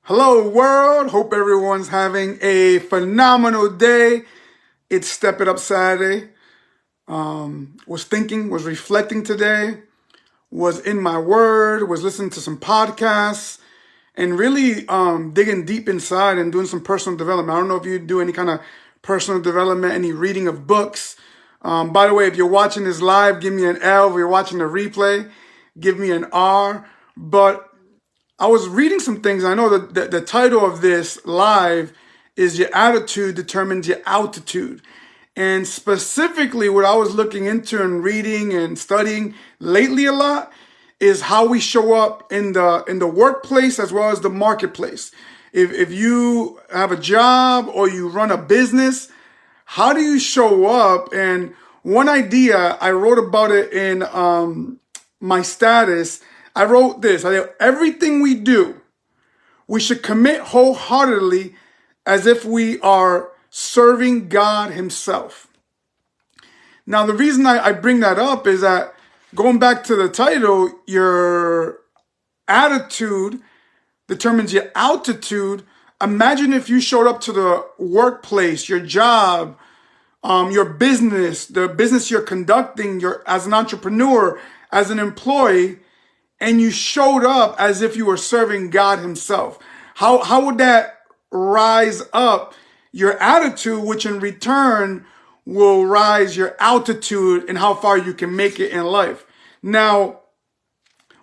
Hello world, hope everyone's having a phenomenal day. It's Step It Up Saturday. Was reflecting today, was in my word, was listening to some podcasts, and really digging deep inside and doing some personal development. I don't know if you do any kind of personal development, any reading of books. By the way, if you're watching this live, give me an L. If you're watching the replay, give me an R. But I was reading some things. I know that the title of this live is Your Attitude Determines Your Altitude. And specifically what I was looking into and reading and studying lately a lot is how we show up in the workplace as well as the marketplace. If you have a job or you run a business, how do you show up? And one idea, I wrote about it in my status. I wrote this: everything we do, we should commit wholeheartedly as if we are serving God Himself. Now, the reason I bring that up is that going back to the title, your attitude determines your altitude. Imagine if you showed up to the workplace, your job, your business, the business you're conducting, as an entrepreneur, as an employee, and you showed up as if you were serving God Himself. How would that rise up your attitude, which in return will rise your altitude and how far you can make it in life? Now,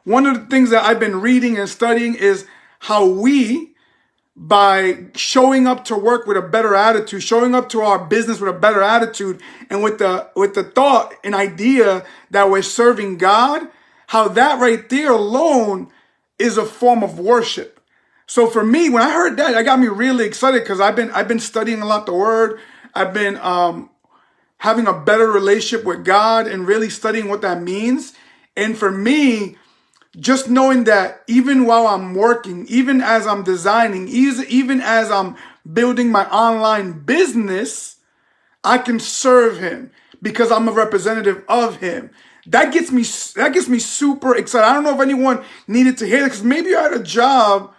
one of the things that I've been reading and studying is how we, by showing up to work with a better attitude, showing up to our business with a better attitude, and with the thought and idea that we're serving God, how that right there alone is a form of worship. So for me, when I heard that got me really excited, because I've been studying a lot the Word. I've been having a better relationship with God and really studying what that means. And for me, just knowing that even while I'm working, even as I'm designing, even as I'm building my online business, I can serve Him because I'm a representative of Him. That gets me super excited. I don't know if anyone needed to hear that, because maybe you're at a job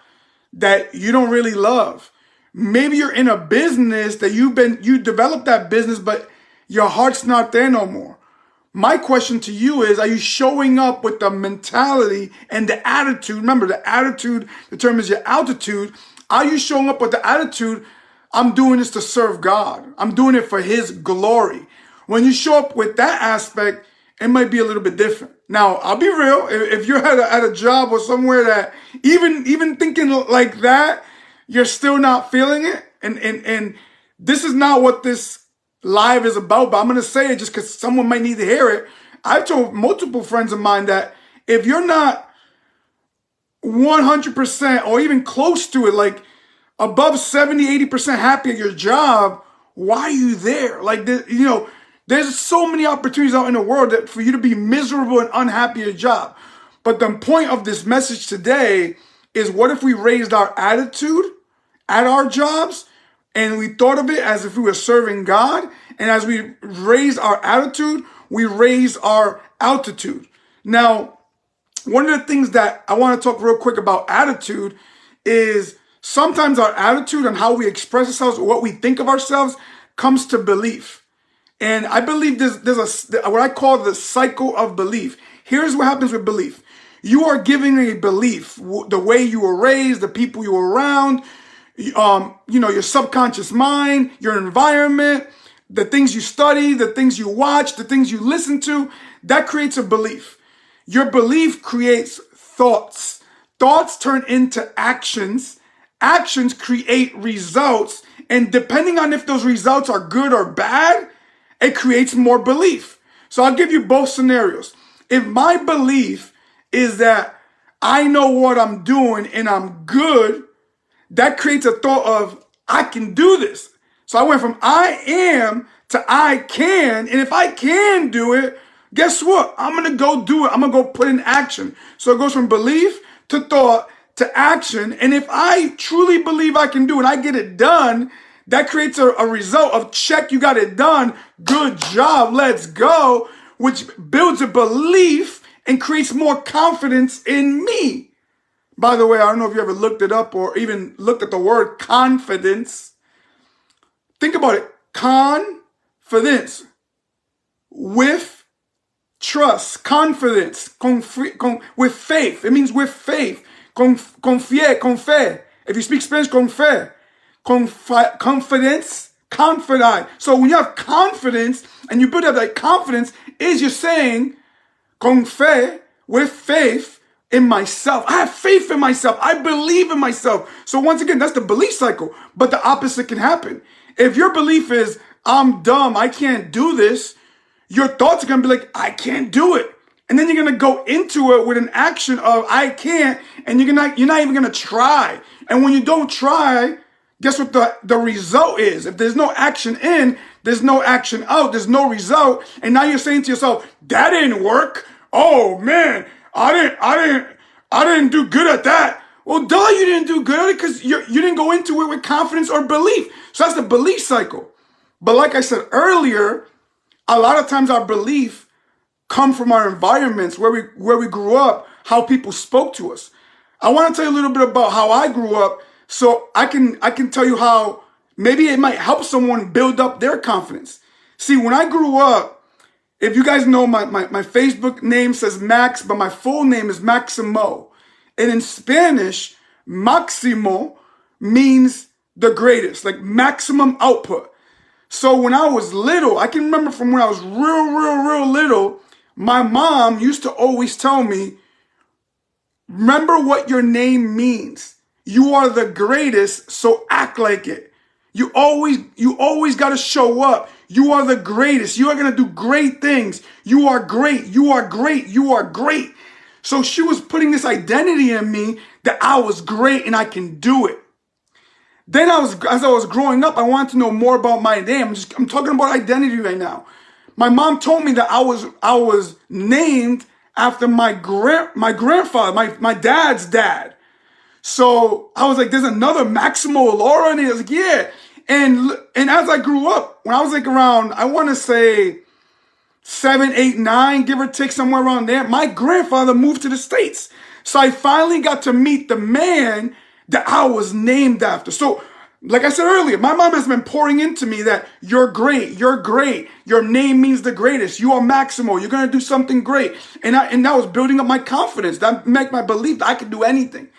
that you don't really love. Maybe you're in a business that you developed that business, but your heart's not there no more. My question to you is, are you showing up with the mentality and the attitude? Remember, the attitude determines your altitude. Are you showing up with the attitude, I'm doing this to serve God. I'm doing it for His glory. When you show up with that aspect, it might be a little bit different. Now, I'll be real. If you're at a job or somewhere that even thinking like that, you're still not feeling it. And this is not what this live is about, but I'm going to say it just because someone might need to hear it. I've told multiple friends of mine that if you're not 100% or even close to it, like above 70, 80% happy at your job, why are you there? Like, there's so many opportunities out in the world that for you to be miserable and unhappy at your job. But the point of this message today is, what if we raised our attitude at our jobs and we thought of it as if we were serving God? And as we raise our attitude, we raise our altitude. Now, one of the things that I want to talk real quick about attitude is sometimes our attitude and how we express ourselves, what we think of ourselves, comes to belief. And I believe there's what I call the cycle of belief. Here's what happens with belief. You are giving a belief, the way you were raised, the people you were around, your subconscious mind, your environment, the things you study, the things you watch, the things you listen to, that creates a belief. Your belief creates thoughts. Thoughts turn into actions. Actions create results. And depending on if those results are good or bad, it creates more belief. So I'll give you both scenarios. If my belief is that I know what I'm doing and I'm good, that creates a thought of, I can do this. So I went from I am to I can. And if I can do it, guess what? I'm going to go do it. I'm going to go put in action. So it goes from belief to thought to action. And if I truly believe I can do it, I get it done, that creates a result of check, you got it done. Good job. Let's go. Which builds a belief and creates more confidence in me. By the way, I don't know if you ever looked it up or even looked at the word confidence. Think about it. Confidence with trust, confidence, with faith. It means with faith. Con fe. If you speak Spanish, con fe. Confidence, confidai. So when you have confidence and you build up that confidence, is you're saying, con fe, with faith in myself. I have faith in myself. I believe in myself. So once again, that's the belief cycle. But the opposite can happen. If your belief is, I'm dumb, I can't do this, your thoughts are going to be like, I can't do it. And then you're going to go into it with an action of, I can't, and you're not even going to try. And when you don't try, guess what the result is? If there's no action in, there's no action out, there's no result. And now you're saying to yourself, that didn't work. Oh man, I didn't do good at that. Well, duh, you didn't do good at it because you didn't go into it with confidence or belief. So that's the belief cycle. But like I said earlier, a lot of times our belief come from our environments where we grew up, how people spoke to us. I want to tell you a little bit about how I grew up, so I can tell you how maybe it might help someone build up their confidence. See, when I grew up, if you guys know, my Facebook name says Max, but my full name is Maximo. And in Spanish, Maximo means the greatest, like maximum output. So when I was little, I can remember from when I was real little, my mom used to always tell me, remember what your name means. You are the greatest, so act like it. You always got to show up. You are the greatest. You are going to do great things. You are great. You are great. You are great. So she was putting this identity in me that I was great and I can do it. Then as I was growing up, I wanted to know more about my name. I'm talking about identity right now. My mom told me that I was named after my grandfather, my dad's dad. So I was like, there's another Maximo Lora, and he was like, yeah. And as I grew up, when I was like around, I want to say 7, 8, 9, give or take, somewhere around there, my grandfather moved to the States. So I finally got to meet the man that I was named after. So, like I said earlier, my mom has been pouring into me that you're great, your name means the greatest, you are Maximo, you're going to do something great. And that was building up my confidence. That made my belief that I could do anything.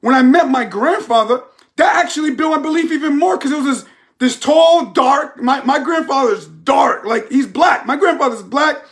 When I met my grandfather, that actually built my belief even more, because it was this tall, dark, my grandfather's dark, like he's black. My grandfather's black,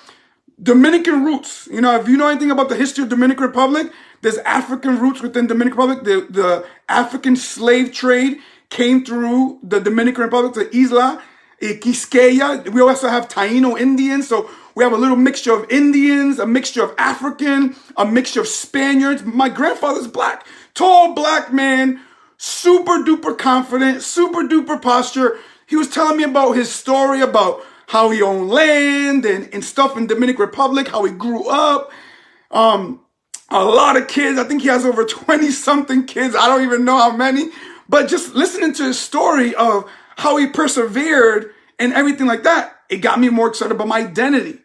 Dominican roots. You know, if you know anything about the history of Dominican Republic, there's African roots within Dominican Republic. The African slave trade came through the Dominican Republic to Isla Quisqueya. We also have Taino Indians. So we have a little mixture of Indians, a mixture of African, a mixture of Spaniards. My grandfather's black. Tall black man, super duper confident, super duper posture. He was telling me about his story about how he owned land and stuff in Dominican Republic, how he grew up. A lot of kids. I think he has over 20 something kids. I don't even know how many. But just listening to his story of how he persevered and everything like that, it got me more excited about my identity.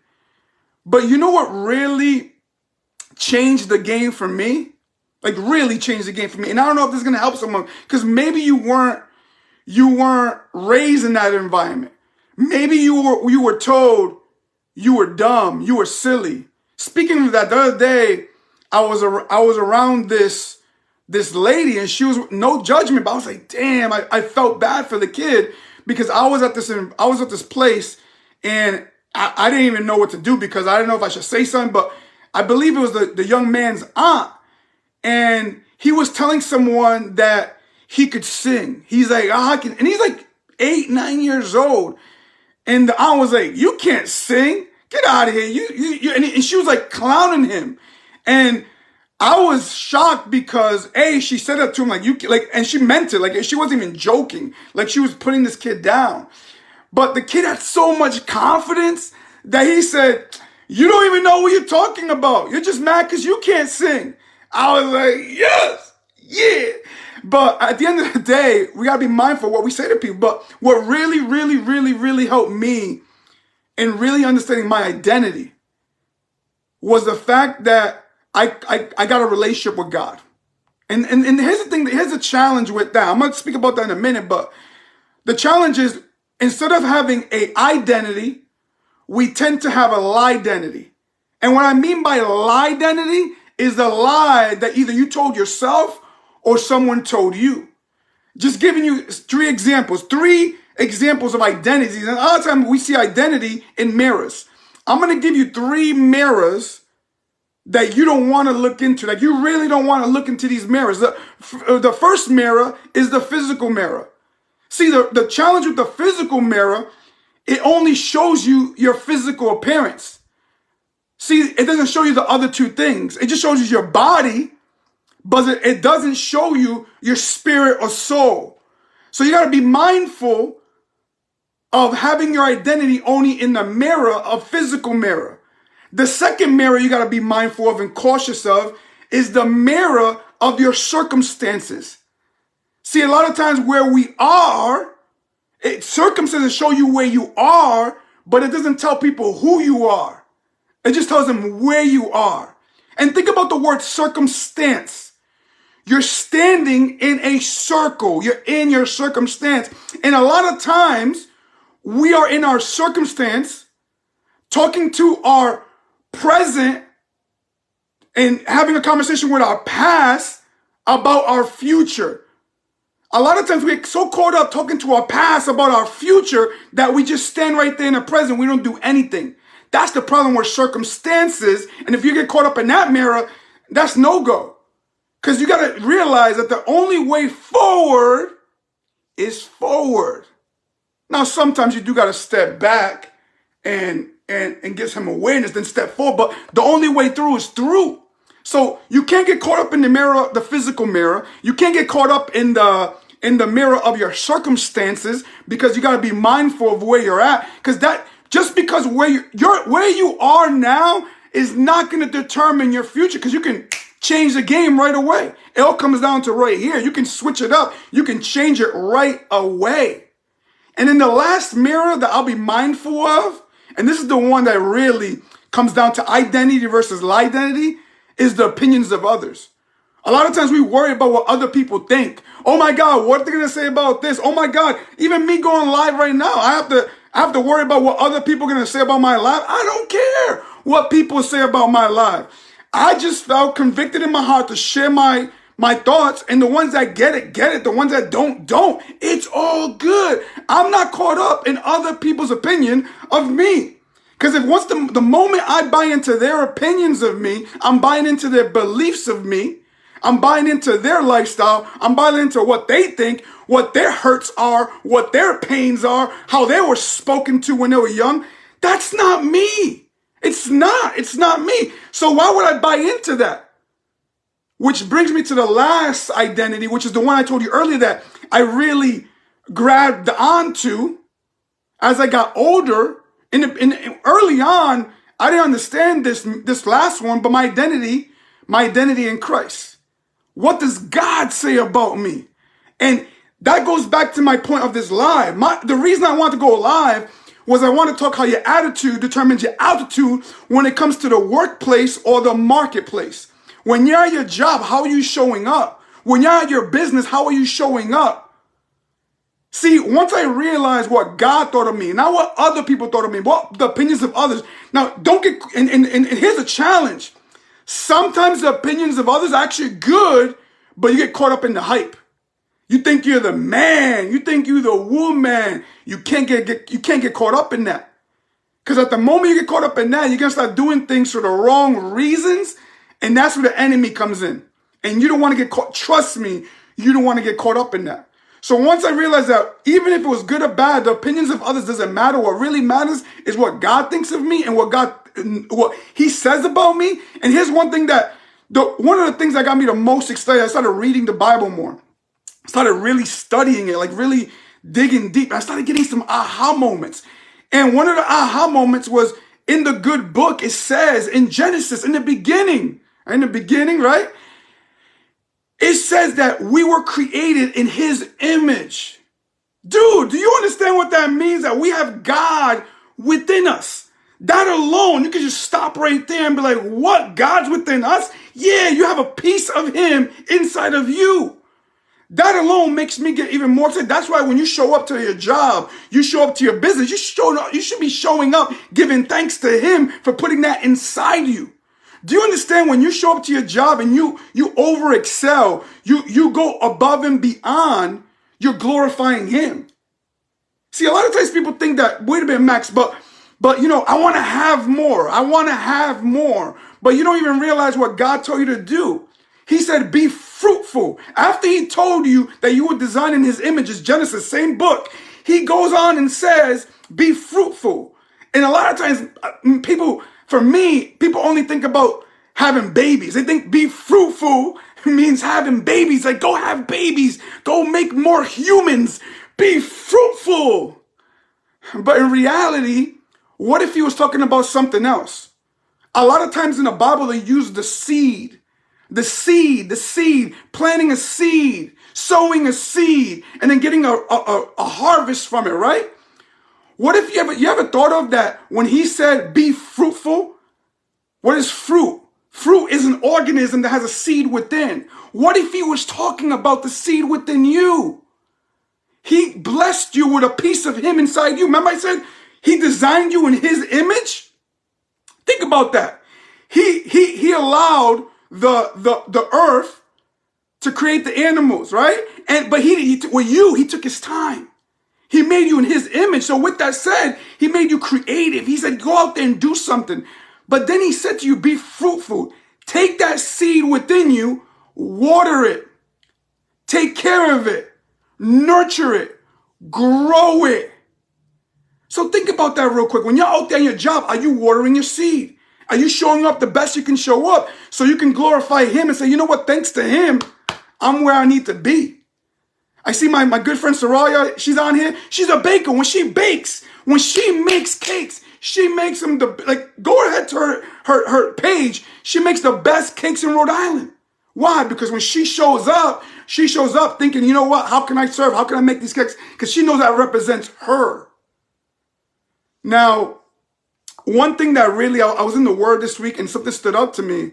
But you know what really changed the game for me? Like really changed the game for me. And I don't know if this is going to help someone, because maybe you weren't raised in that environment. Maybe you were told you were dumb, you were silly. Speaking of that, the other day, I was around this lady, and she was, no judgment, but I was like, damn, I felt bad for the kid, because I was at this place, and I didn't even know what to do, because I didn't know if I should say something, but I believe it was the young man's aunt, and he was telling someone that he could sing. He's like, I can, and he's like 8, 9 years old, and the aunt was like, you can't sing, get out of here, you, and she was like clowning him. And I was shocked because she said that to him and she meant it, like she wasn't even joking, like she was putting this kid down. But the kid had so much confidence that he said, you don't even know what you're talking about. You're just mad because you can't sing. I was like, yes, yeah. But at the end of the day, we gotta be mindful of what we say to people. But what really helped me in really understanding my identity was the fact that I got a relationship with God. And here's the thing, here's the challenge with that. I'm going to speak about that in a minute, but the challenge is instead of having a identity, we tend to have a lie identity. And what I mean by lie identity is the lie that either you told yourself or someone told you. Just giving you three examples of identities. And a lot of times we see identity in mirrors. I'm going to give you 3 mirrors that you don't want to look into, that you really don't want to look into these mirrors. The first mirror is the physical mirror. See, the challenge with the physical mirror, it only shows you your physical appearance. See, it doesn't show you the other 2 things. It just shows you your body, but it doesn't show you your spirit or soul. So you got to be mindful of having your identity only in the mirror, a physical mirror. The second mirror you got to be mindful of and cautious of is the mirror of your circumstances. See, a lot of times where we are, circumstances show you where you are, but it doesn't tell people who you are. It just tells them where you are. And think about the word circumstance. You're standing in a circle. You're in your circumstance. And a lot of times we are in our circumstance talking to our present and having a conversation with our past about our future. A lot of times we get so caught up talking to our past about our future that we just stand right there in the present. We don't do anything. That's the problem with circumstances. And if you get caught up in that mirror, that's no-go. Because you got to realize that the only way forward is forward. Now, sometimes you do got to step back and get some awareness, then step forward. But the only way through is through. So you can't get caught up in the mirror, the physical mirror. You can't get caught up in the mirror of your circumstances, because you got to be mindful of where you're at. Because that just because where you are now is not going to determine your future, because you can change the game right away. It all comes down to right here. You can switch it up. You can change it right away. And then the last mirror that I'll be mindful of, and this is the one that really comes down to identity versus lie identity, is the opinions of others. A lot of times we worry about what other people think. Oh my God, what are they going to say about this? Oh my God, even me going live right now, I have to worry about what other people are going to say about my life. I don't care what people say about my life. I just felt convicted in my heart to share my thoughts, and the ones that get it, get it. The ones that don't. It's all good. I'm not caught up in other people's opinion of me. Because if once the moment I buy into their opinions of me, I'm buying into their beliefs of me, I'm buying into their lifestyle, I'm buying into what they think, what their hurts are, what their pains are, how they were spoken to when they were young. That's not me. It's not me. So why would I buy into that? Which brings me to the last identity, which is the one I told you earlier that I really grabbed onto as I got older. Early on, I didn't understand this last one, but my identity in Christ. What does God say about me? And that goes back to my point of this live. The reason I wanted to go live was I want to talk how your attitude determines your altitude when it comes to the workplace or the marketplace. When you're at your job, how are you showing up? When you're at your business, how are you showing up? See, once I realized what God thought of me, not what other people thought of me, what the opinions of others. Now, don't get, and here's a challenge. Sometimes the opinions of others are actually good, but you get caught up in the hype. You think you're the man. You think you're the woman. You can't get caught up in that. Because at the moment you get caught up in that, you're going to start doing things for the wrong reasons. And that's where the enemy comes in. And you don't want to get caught. Trust me, you don't want to get caught up in that. So once I realized that even if it was good or bad, the opinions of others doesn't matter. What really matters is what God thinks of me and what he says about me. And here's one thing one of the things that got me the most excited, I started reading the Bible more. I started really studying it, like really digging deep. I started getting some aha moments. And one of the aha moments was in the good book. It says in Genesis, in the beginning, right? It says that we were created in his image. Dude, do you understand what that means? That we have God within us. That alone, you can just stop right there and be like, what? God's within us? Yeah, you have a piece of him inside of you. That alone makes me get even more excited. That's why when you show up to your job, you show up to your business, you should be showing up, giving thanks to him for putting that inside you. Do you understand when you show up to your job and you over excel, you go above and beyond, you're glorifying him. See, a lot of times people think that, wait a minute, Max, but I want to have more. I want to have more. But you don't even realize what God told you to do. He said, be fruitful. After he told you that you were designed in his images, Genesis, same book, he goes on and says, be fruitful. And a lot of times people only think about having babies. They think be fruitful means having babies. Like, go have babies. Go make more humans. Be fruitful. But in reality, what if he was talking about something else? A lot of times in the Bible, they use the seed, planting a seed, sowing a seed, and then getting a harvest from it, right? What if you ever thought of that when he said, be fruitful? What is fruit? Fruit is an organism that has a seed within. What if he was talking about the seed within you? He blessed you with a piece of him inside you. Remember I said he designed you in his image? Think about that. He allowed the earth to create the animals, right? But he took his time. He made you in his image. So with that said, he made you creative. He said, go out there and do something. But then he said to you, be fruitful. Take that seed within you, water it, take care of it, nurture it, grow it. So think about that real quick. When you're out there in your job, are you watering your seed? Are you showing up the best you can show up so you can glorify him and say, you know what, thanks to him, I'm where I need to be. I see my good friend Soraya, she's on here. She's a baker. When she bakes, when she makes cakes, she makes them go ahead to her page. She makes the best cakes in Rhode Island. Why? Because when she shows up thinking, you know what, how can I serve? How can I make these cakes? Because she knows that represents her. Now, one thing that really, I was in the Word this week and something stood up to me.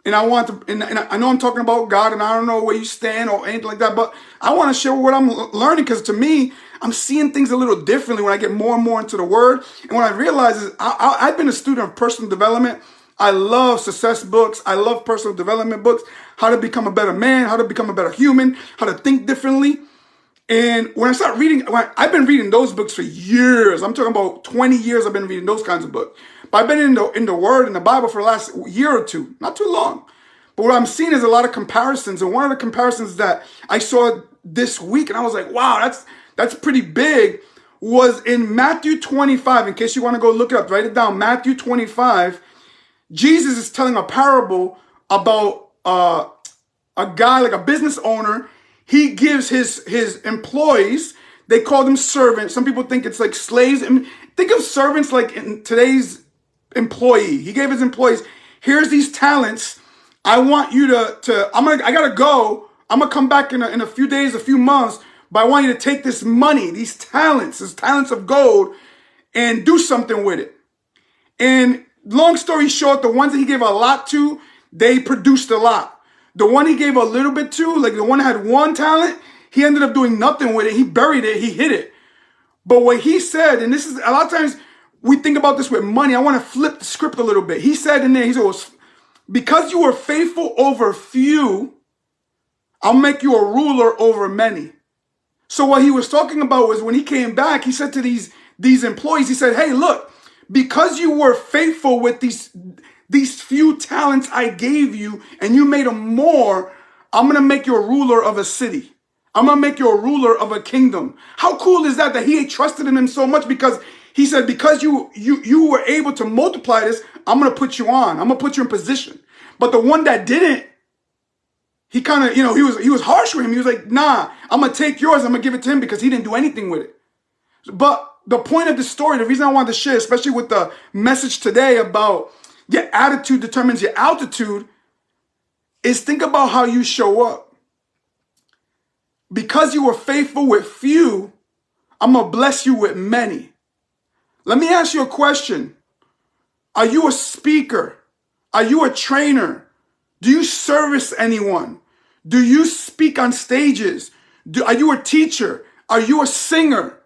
And I want to, and I know I'm talking about God and I don't know where you stand or anything like that, but I want to share what I'm learning because to me, I'm seeing things a little differently when I get more and more into the Word. And what I realize is I've been a student of personal development. I love success books. I love personal development books, how to become a better man, how to become a better human, how to think differently. And when I start reading, I've been reading those books for years. I'm talking about 20 years I've been reading those kinds of books. But I've been in the Word, in the Bible for the last year or two, not too long. But what I'm seeing is a lot of comparisons. And one of the comparisons that I saw this week, and I was like, wow, that's pretty big, was in Matthew 25. In case you want to go look it up, write it down. Matthew 25, Jesus is telling a parable about a guy, like a business owner. He gives his employees, they call them servants. Some people think it's like slaves. I mean, think of servants like in today's employee. He gave his employees, here's these talents. I want you I gotta go. I'm gonna come back in a few days, a few months, but I want you to take this money, these talents of gold, and do something with it. And long story short, the ones that he gave a lot to, they produced a lot. The one he gave a little bit to, like the one that had one talent, he ended up doing nothing with it. He buried it. He hid it. But what he said, and this is a lot of times we think about this with money. I want to flip the script a little bit. He said in there, he said, because you were faithful over few, I'll make you a ruler over many. So what he was talking about was when he came back, he said to these employees, he said, hey, look, because you were faithful with these few talents I gave you and you made them more, I'm going to make you a ruler of a city. I'm going to make you a ruler of a kingdom. How cool is that he trusted in him so much because he said, because you were able to multiply this, I'm going to put you on. I'm going to put you in position. But the one that didn't, he kind of, he was harsh with him. He was like, nah, I'm going to take yours. I'm going to give it to him because he didn't do anything with it. But the point of the story, the reason I wanted to share, especially with the message today about your attitude determines your altitude, is think about how you show up. Because you were faithful with few, I'm going to bless you with many. Let me ask you a question. Are you a speaker? Are you a trainer? Do you service anyone? Do you speak on stages? Are you a teacher? Are you a singer?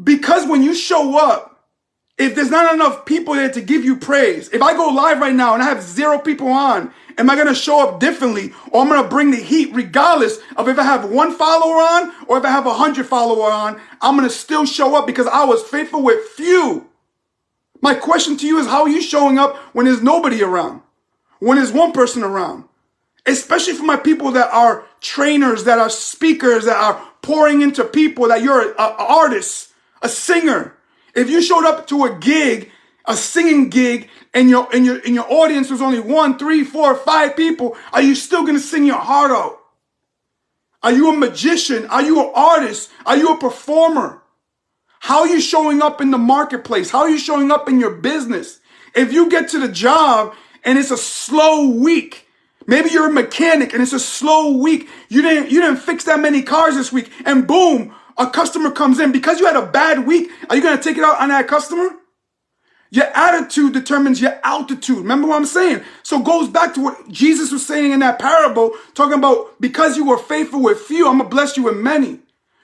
Because when you show up, if there's not enough people there to give you praise, if I go live right now and I have 0 people on, am I going to show up differently, or I'm going to bring the heat regardless of if I have 1 follower on or if I have 100 follower on? I'm going to still show up because I was faithful with few. My question to you is, how are you showing up when there's nobody around? When there's 1 person around? Especially for my people that are trainers, that are speakers, that are pouring into people, that you're an artist, a singer. If you showed up to a gig, a singing gig, and your audience was only 1, 3, 4, 5 people, are you still going to sing your heart out? Are you a magician? Are you an artist? Are you a performer? How are you showing up in the marketplace? How are you showing up in your business? If you get to the job and it's a slow week, maybe you're a mechanic and it's a slow week, you didn't fix that many cars this week, and boom, a customer comes in. Because you had a bad week, are you going to take it out on that customer? Your attitude determines your altitude. Remember what I'm saying? So it goes back to what Jesus was saying in that parable, talking about because you were faithful with few, I'm going to bless you with many.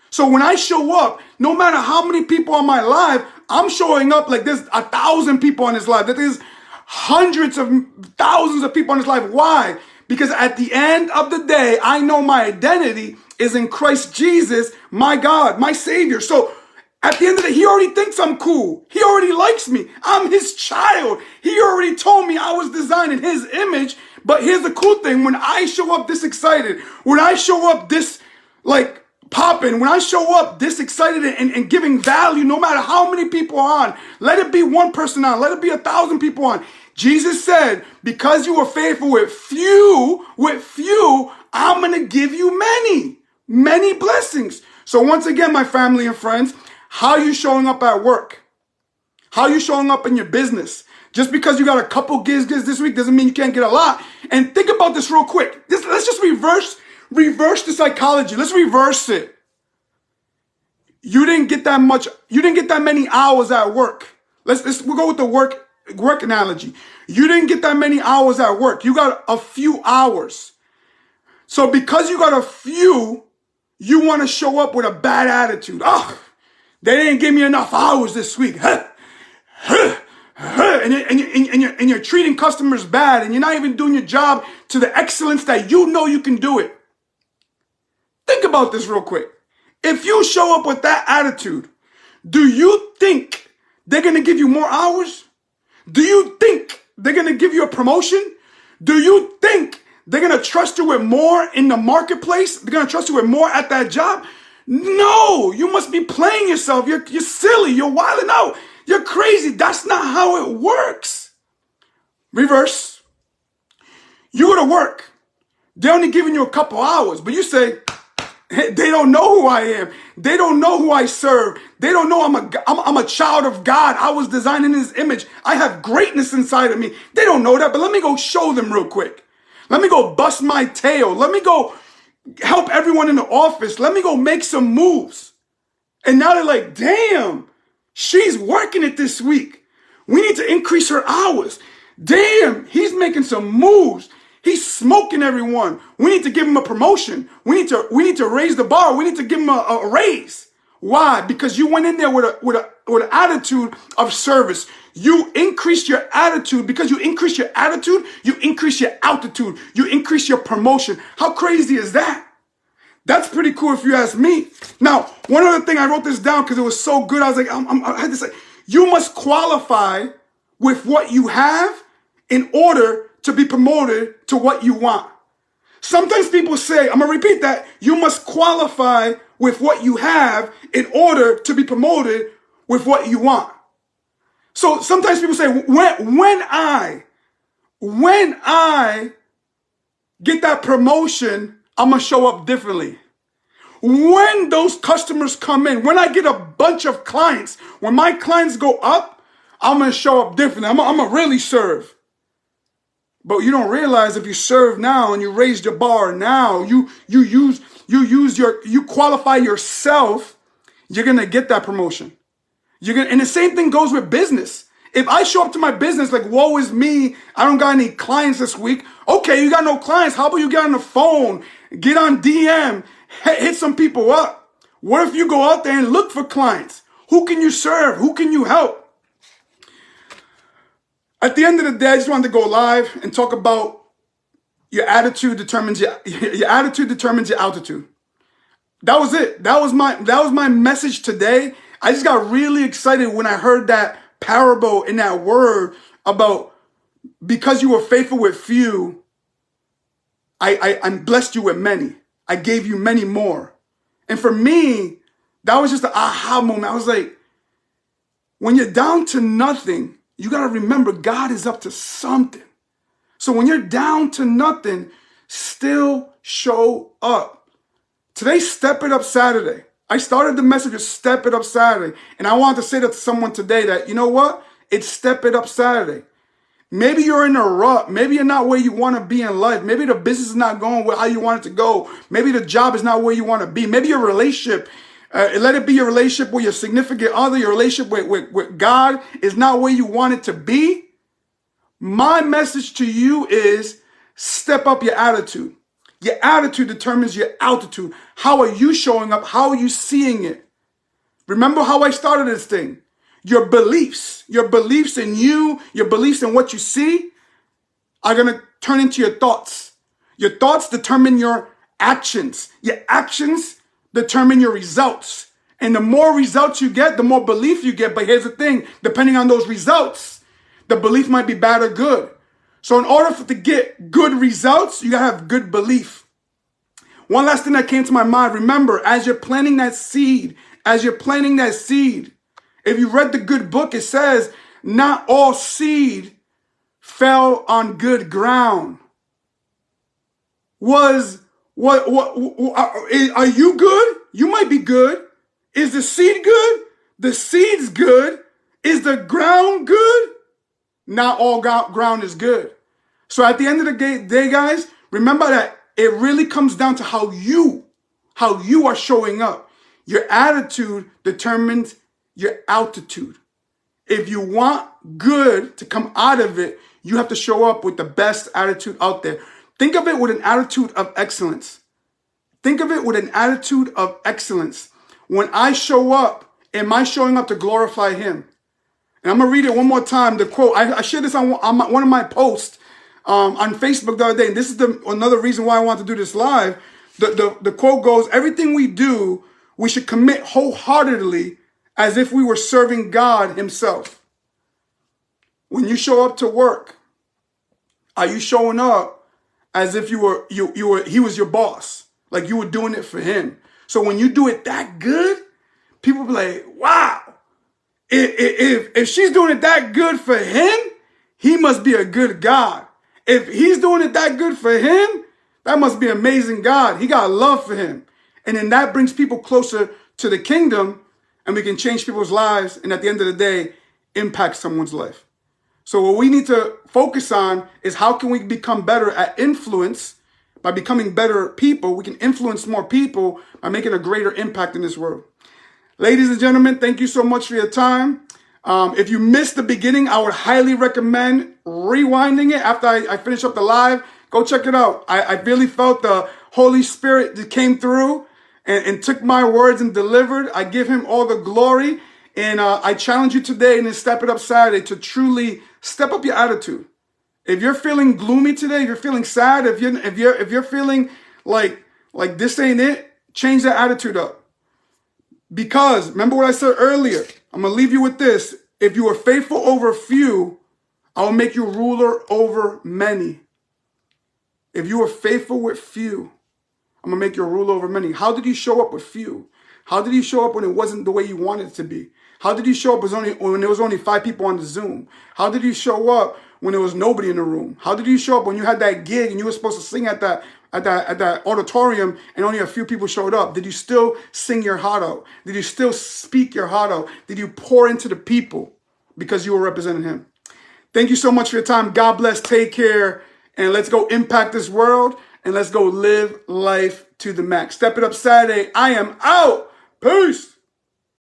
So when I show up, no matter how many people on my live, I'm showing up like there's 1,000 people on this live, that there's hundreds of thousands of people on this live. Why? Because at the end of the day, I know my identity is in Christ Jesus, my God, my Savior. So at the end of the day, he already thinks I'm cool. He already likes me. I'm his child. He already told me I was designed in his image. But here's the cool thing. When I show up this excited, when I show up this like popping, when I show up this excited and giving value, no matter how many people are on, let it be 1 person on, let it be 1,000 people on. Jesus said, because you were faithful with few, I'm going to give you many blessings. So once again, my family and friends, how are you showing up at work? How are you showing up in your business? Just because you got a couple gigs this week doesn't mean you can't get a lot. And think about this real quick. Let's just reverse the psychology. Let's reverse it. You didn't get that many hours at work. We'll go with the work analogy. You didn't get that many hours at work. You got a few hours. So because you got a few, you want to show up with a bad attitude. Oh, they didn't give me enough hours this week. And you're treating customers bad, and you're not even doing your job to the excellence that you know you can do it. Think about this real quick. If you show up with that attitude, do you think they're going to give you more hours? Do you think they're going to give you a promotion? Do you think they're going to trust you with more in the marketplace? They're going to trust you with more at that job? No, you must be playing yourself. You're silly. You're wilding out. You're crazy. That's not how it works. Reverse. You go to work. They're only giving you a couple hours, but you say, they don't know who I am. They don't know who I serve. They don't know I'm a child of God. I was designed in his image. I have greatness inside of me. They don't know that, but let me go show them real quick. Let me go bust my tail. Let me go help everyone in the office. Let me go make some moves. And now they're like, damn, she's working it this week. We need to increase her hours. Damn, he's making some moves. He's smoking everyone. We need to give him a promotion. We need to raise the bar. We need to give him a raise. Why? Because you went in there with an attitude of service. You increased your attitude. Because you increase your attitude, you increase your altitude. You increase your promotion. How crazy is that? That's pretty cool if you ask me. Now, one other thing, I wrote this down because it was so good. I was like, I had to say, you must qualify with what you have in order to be promoted to what you want. Sometimes people say, I'm going to repeat that, you must qualify with what you have in order to be promoted with what you want. So sometimes people say, when I get that promotion, I'm going to show up differently. When those customers come in, when I get a bunch of clients, when my clients go up, I'm going to show up differently. I'm going to really serve. But you don't realize if you serve now and you raise your bar now, you qualify yourself, you're going to get that promotion. And the same thing goes with business. If I show up to my business like, woe is me, I don't got any clients this week. Okay, you got no clients. How about you get on the phone, get on DM, hit some people up? What if you go out there and look for clients? Who can you serve? Who can you help? At the end of the day, I just wanted to go live and talk about your attitude determines your attitude determines your altitude. That was it. That was my message today. I just got really excited when I heard that parable in that word about because you were faithful with few, I blessed you with many. I gave you many more. And for me, that was just an aha moment. I was like, when you're down to nothing, you got to remember God is up to something. So when you're down to nothing, still show up. Today's Step It Up Saturday. I started the message with Step It Up Saturday. And I wanted to say that to someone today that, you know what? It's Step It Up Saturday. Maybe you're in a rut. Maybe you're not where you want to be in life. Maybe the business is not going how you want it to go. Maybe the job is not where you want to be. Maybe your relationship, let it be your relationship with your significant other, your relationship with God is not where you want it to be. My message to you is step up your attitude. Your attitude determines your altitude. How are you showing up? How are you seeing it? Remember how I started this thing. Your beliefs in you, your beliefs in what you see are going to turn into your thoughts. Your thoughts determine your actions. Your actions determine your results. And the more results you get, the more belief you get. But here's the thing, depending on those results, the belief might be bad or good. So in order to get good results, you got to have good belief. One last thing that came to my mind, remember, as you're planting that seed, if you read the good book, it says, not all seed fell on good ground. Are you good? You might be good. Is the seed good? The seed's good. Is the ground good? Not all ground is good. So at the end of the day, guys, remember that it really comes down to how you are showing up. Your attitude determines your altitude. If you want good to come out of it, you have to show up with the best attitude out there. Think of it with an attitude of excellence. When I show up, am I showing up to glorify Him? And I'm going to read it one more time. The quote, I shared this on one of my posts on Facebook the other day. And this is another reason why I want to do this live. The quote goes, everything we do, we should commit wholeheartedly as if we were serving God Himself. When you show up to work, are you showing up as if He was your boss? Like you were doing it for Him. So when you do it that good, people be like, wow. If she's doing it that good for Him, He must be a good God. If He's doing it that good for Him, that must be an amazing God. He got love for Him. And then that brings people closer to the kingdom, and we can change people's lives, and at the end of the day, impact someone's life. So what we need to focus on is how can we become better at influence. By becoming better people, we can influence more people by making a greater impact in this world. Ladies and gentlemen, thank you so much for your time. If you missed the beginning, I would highly recommend rewinding it after I finish up the live. Go check it out. I really felt the Holy Spirit that came through and took my words and delivered. I give Him all the glory. And I challenge you today in this Step It Up Saturday to truly step up your attitude. If you're feeling gloomy today, if you're feeling sad, if you're feeling like this ain't it, change that attitude up. Because, remember what I said earlier, I'm going to leave you with this. If you are faithful over few, I will make you ruler over many. If you are faithful with few, I'm going to make you a ruler over many. How did you show up with few? How did you show up when it wasn't the way you wanted it to be? How did you show up when there was only 5 people on the Zoom? How did you show up when there was nobody in the room? How did you show up when you had that gig and you were supposed to sing at that auditorium and only a few people showed up? Did you still sing your heart out? Did you still speak your heart out? Did you pour into the people because you were representing Him? Thank you so much for your time. God bless. Take care. And let's go impact this world. And let's go live life to the max. Step It Up Saturday. I am out. Peace.